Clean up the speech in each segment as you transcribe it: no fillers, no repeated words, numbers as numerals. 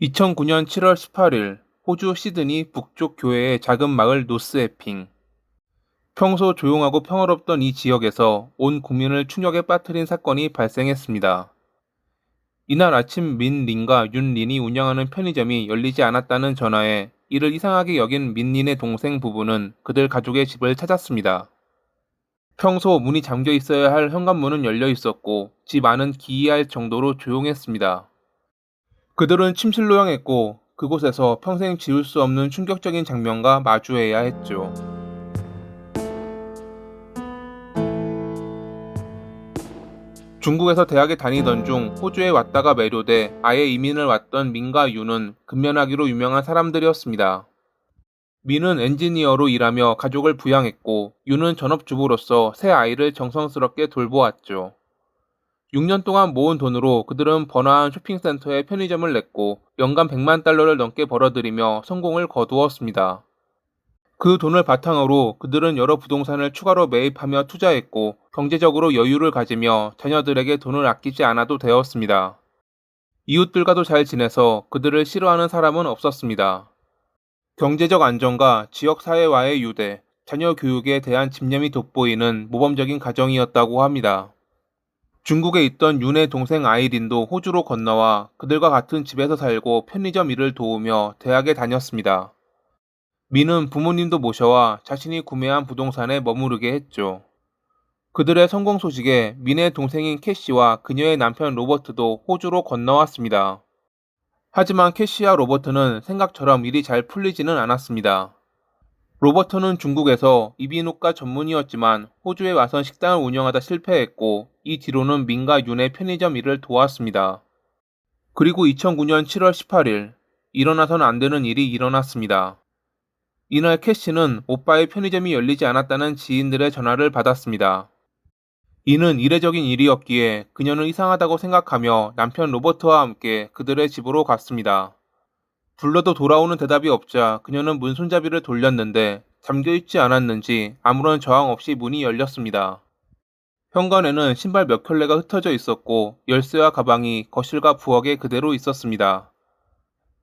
2009년 7월 18일 호주 시드니 북쪽 교외의 작은 마을 노스해핑. 평소 조용하고 평화롭던 이 지역에서 온 국민을 충격에 빠뜨린 사건이 발생했습니다. 이날 아침 민 린과 윤 린이 운영하는 편의점이 열리지 않았다는 전화에 이를 이상하게 여긴 민 린의 동생 부부는 그들 가족의 집을 찾았습니다. 평소 문이 잠겨 있어야 할 현관문은 열려 있었고 집 안은 기이할 정도로 조용했습니다. 그들은 침실로 향했고 그곳에서 평생 지울 수 없는 충격적인 장면과 마주해야 했죠. 중국에서 대학에 다니던 중 호주에 왔다가 매료돼 아예 이민을 왔던 민과 윤은 근면하기로 유명한 사람들이었습니다. 민은 엔지니어로 일하며 가족을 부양했고 윤은 전업주부로서 새 아이를 정성스럽게 돌보았죠. 6년 동안 모은 돈으로 그들은 번화한 쇼핑센터에 편의점을 냈고 연간 100만 달러를 넘게 벌어들이며 성공을 거두었습니다. 그 돈을 바탕으로 그들은 여러 부동산을 추가로 매입하며 투자했고 경제적으로 여유를 가지며 자녀들에게 돈을 아끼지 않아도 되었습니다. 이웃들과도 잘 지내서 그들을 싫어하는 사람은 없었습니다. 경제적 안정과 지역사회와의 유대, 자녀 교육에 대한 집념이 돋보이는 모범적인 가정이었다고 합니다. 중국에 있던 윤의 동생 아이린도 호주로 건너와 그들과 같은 집에서 살고 편의점 일을 도우며 대학에 다녔습니다. 민은 부모님도 모셔와 자신이 구매한 부동산에 머무르게 했죠. 그들의 성공 소식에 민의 동생인 캐시와 그녀의 남편 로버트도 호주로 건너왔습니다. 하지만 캐시와 로버트는 생각처럼 일이 잘 풀리지는 않았습니다. 로버트는 중국에서 이비인후과 전문의였지만 호주에 와선 식당을 운영하다 실패했고 이 뒤로는 민과 윤의 편의점 일을 도왔습니다. 그리고 2009년 7월 18일 일어나선 안 되는 일이 일어났습니다. 이날 캐시는 오빠의 편의점이 열리지 않았다는 지인들의 전화를 받았습니다. 이는 이례적인 일이었기에 그녀는 이상하다고 생각하며 남편 로버트와 함께 그들의 집으로 갔습니다. 불러도 돌아오는 대답이 없자 그녀는 문 손잡이를 돌렸는데 잠겨있지 않았는지 아무런 저항 없이 문이 열렸습니다. 현관에는 신발 몇 켤레가 흩어져 있었고 열쇠와 가방이 거실과 부엌에 그대로 있었습니다.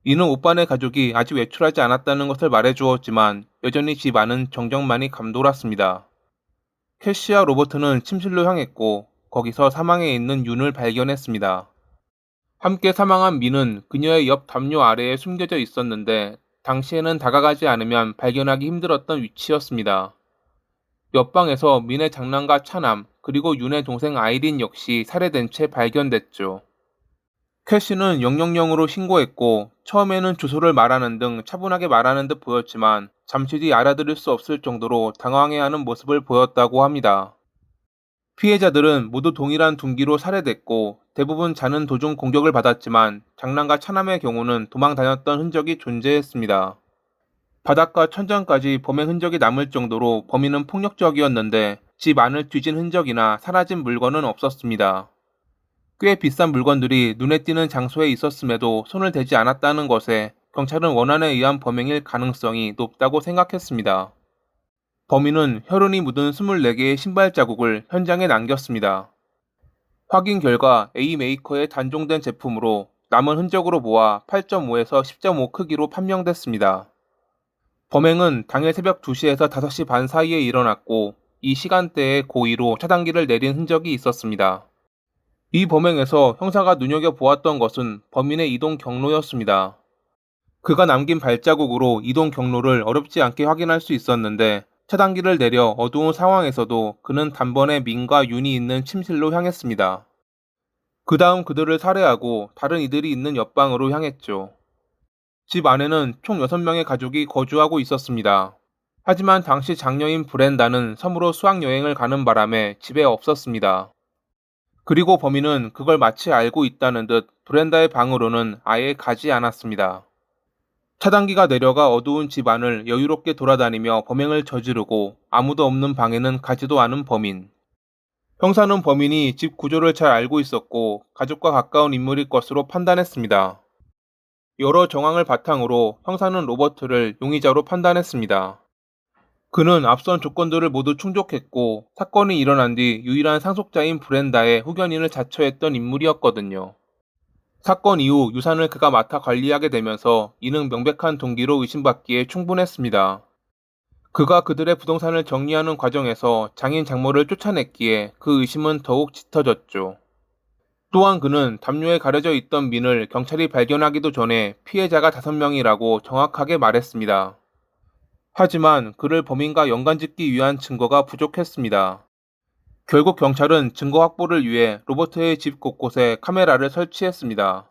이는 오빠네 가족이 아직 외출하지 않았다는 것을 말해주었지만 여전히 집 안은 정적만이 감돌았습니다. 캐시와 로버트는 침실로 향했고 거기서 사망해 있는 윤을 발견했습니다. 함께 사망한 민은 그녀의 옆 담요 아래에 숨겨져 있었는데 당시에는 다가가지 않으면 발견하기 힘들었던 위치였습니다. 옆방에서 민의 장남과 차남 그리고 윤의 동생 아이린 역시 살해된 채 발견됐죠. 캐시는 000으로 신고했고 처음에는 주소를 말하는 등 차분하게 말하는 듯 보였지만 잠시 뒤 알아들을 수 없을 정도로 당황해하는 모습을 보였다고 합니다. 피해자들은 모두 동일한 둔기로 살해됐고 대부분 자는 도중 공격을 받았지만 장남과 차남의 경우는 도망 다녔던 흔적이 존재했습니다. 바닥과 천장까지 범행 흔적이 남을 정도로 범인은 폭력적이었는데 집 안을 뒤진 흔적이나 사라진 물건은 없었습니다. 꽤 비싼 물건들이 눈에 띄는 장소에 있었음에도 손을 대지 않았다는 것에 경찰은 원한에 의한 범행일 가능성이 높다고 생각했습니다. 범인은 혈흔이 묻은 24개의 신발 자국을 현장에 남겼습니다. 확인 결과 A 메이커의 단종된 제품으로 남은 흔적으로 모아 8.5에서 10.5 크기로 판명됐습니다. 범행은 당일 새벽 2시에서 5시 반 사이에 일어났고 이 시간대에 고의로 차단기를 내린 흔적이 있었습니다. 이 범행에서 형사가 눈여겨보았던 것은 범인의 이동 경로였습니다. 그가 남긴 발자국으로 이동 경로를 어렵지 않게 확인할 수 있었는데 차단기를 내려 어두운 상황에서도 그는 단번에 민과 윤이 있는 침실로 향했습니다. 그 다음 그들을 살해하고 다른 이들이 있는 옆방으로 향했죠. 집 안에는 총 6명의 가족이 거주하고 있었습니다. 하지만 당시 장녀인 브렌다는 섬으로 수학여행을 가는 바람에 집에 없었습니다. 그리고 범인은 그걸 마치 알고 있다는 듯 브렌다의 방으로는 아예 가지 않았습니다. 차단기가 내려가 어두운 집 안을 여유롭게 돌아다니며 범행을 저지르고 아무도 없는 방에는 가지도 않은 범인. 형사는 범인이 집 구조를 잘 알고 있었고 가족과 가까운 인물일 것으로 판단했습니다. 여러 정황을 바탕으로 형사는 로버트를 용의자로 판단했습니다. 그는 앞선 조건들을 모두 충족했고 사건이 일어난 뒤 유일한 상속자인 브렌다의 후견인을 자처했던 인물이었거든요. 사건 이후 유산을 그가 맡아 관리하게 되면서 이는 명백한 동기로 의심받기에 충분했습니다. 그가 그들의 부동산을 정리하는 과정에서 장인 장모를 쫓아냈기에 그 의심은 더욱 짙어졌죠. 또한 그는 담요에 가려져 있던 민을 경찰이 발견하기도 전에 피해자가 5명이라고 정확하게 말했습니다. 하지만 그를 범인과 연관짓기 위한 증거가 부족했습니다. 결국 경찰은 증거 확보를 위해 로버트의 집 곳곳에 카메라를 설치했습니다.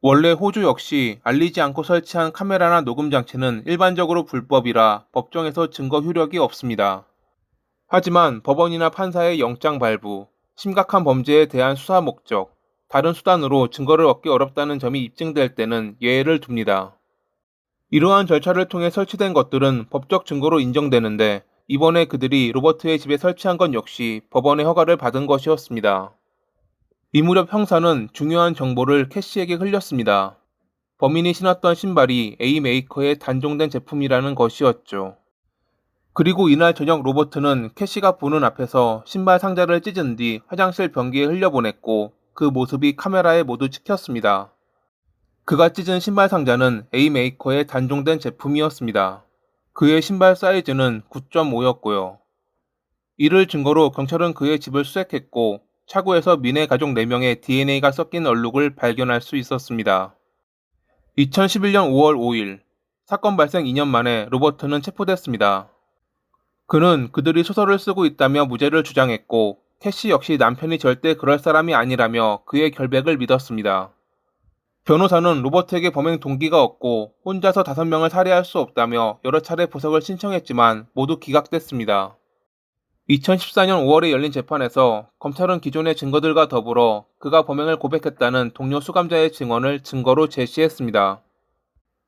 원래 호주 역시 알리지 않고 설치한 카메라나 녹음 장치는 일반적으로 불법이라 법정에서 증거 효력이 없습니다. 하지만 법원이나 판사의 영장 발부, 심각한 범죄에 대한 수사 목적, 다른 수단으로 증거를 얻기 어렵다는 점이 입증될 때는 예외를 둡니다. 이러한 절차를 통해 설치된 것들은 법적 증거로 인정되는데 이번에 그들이 로버트의 집에 설치한 것 역시 법원의 허가를 받은 것이었습니다. 이 무렵 형사는 중요한 정보를 캐시에게 흘렸습니다. 범인이 신었던 신발이 A 메이커의 단종된 제품이라는 것이었죠. 그리고 이날 저녁 로버트는 캐시가 보는 앞에서 신발 상자를 찢은 뒤 화장실 변기에 흘려보냈고 그 모습이 카메라에 모두 찍혔습니다. 그가 찢은 신발 상자는 A 메이커의 단종된 제품이었습니다. 그의 신발 사이즈는 9.5였고요. 이를 증거로 경찰은 그의 집을 수색했고 차고에서 민의 가족 4명의 DNA가 섞인 얼룩을 발견할 수 있었습니다. 2011년 5월 5일, 사건 발생 2년 만에 로버트는 체포됐습니다. 그는 그들이 소설을 쓰고 있다며 무죄를 주장했고 캐시 역시 남편이 절대 그럴 사람이 아니라며 그의 결백을 믿었습니다. 변호사는 로버트에게 범행 동기가 없고 혼자서 5명을 살해할 수 없다며 여러 차례 보석을 신청했지만 모두 기각됐습니다. 2014년 5월에 열린 재판에서 검찰은 기존의 증거들과 더불어 그가 범행을 고백했다는 동료 수감자의 증언을 증거로 제시했습니다.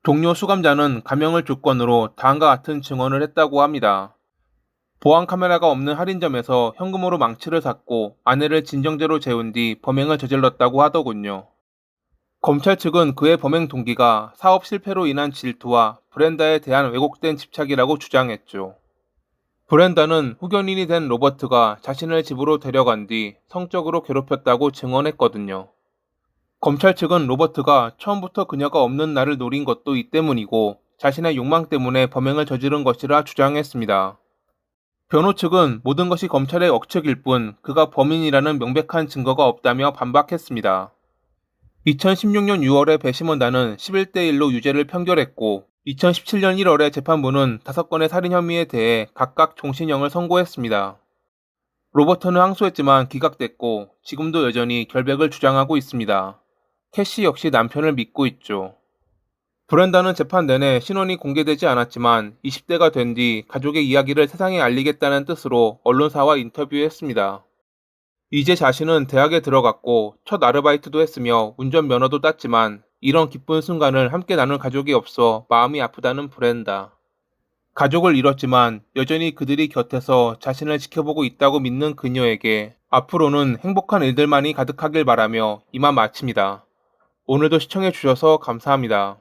동료 수감자는 감형을 조건으로 다음과 같은 증언을 했다고 합니다. 보안 카메라가 없는 할인점에서 현금으로 망치를 샀고 아내를 진정제로 재운 뒤 범행을 저질렀다고 하더군요. 검찰 측은 그의 범행 동기가 사업 실패로 인한 질투와 브렌다에 대한 왜곡된 집착이라고 주장했죠. 브렌다는 후견인이 된 로버트가 자신을 집으로 데려간 뒤 성적으로 괴롭혔다고 증언했거든요. 검찰 측은 로버트가 처음부터 그녀가 없는 날을 노린 것도 이 때문이고 자신의 욕망 때문에 범행을 저지른 것이라 주장했습니다. 변호 측은 모든 것이 검찰의 억측일 뿐 그가 범인이라는 명백한 증거가 없다며 반박했습니다. 2016년 6월에 배심원단은 11대1로 유죄를 판결했고 2017년 1월에 재판부는 5건의 살인 혐의에 대해 각각 종신형을 선고했습니다. 로버트는 항소했지만 기각됐고 지금도 여전히 결백을 주장하고 있습니다. 캐시 역시 남편을 믿고 있죠. 브렌다는 재판 내내 신원이 공개되지 않았지만 20대가 된 뒤 가족의 이야기를 세상에 알리겠다는 뜻으로 언론사와 인터뷰했습니다. 이제 자신은 대학에 들어갔고 첫 아르바이트도 했으며 운전면허도 땄지만 이런 기쁜 순간을 함께 나눌 가족이 없어 마음이 아프다는 브렌다. 가족을 잃었지만 여전히 그들이 곁에서 자신을 지켜보고 있다고 믿는 그녀에게 앞으로는 행복한 일들만이 가득하길 바라며 이만 마칩니다. 오늘도 시청해주셔서 감사합니다.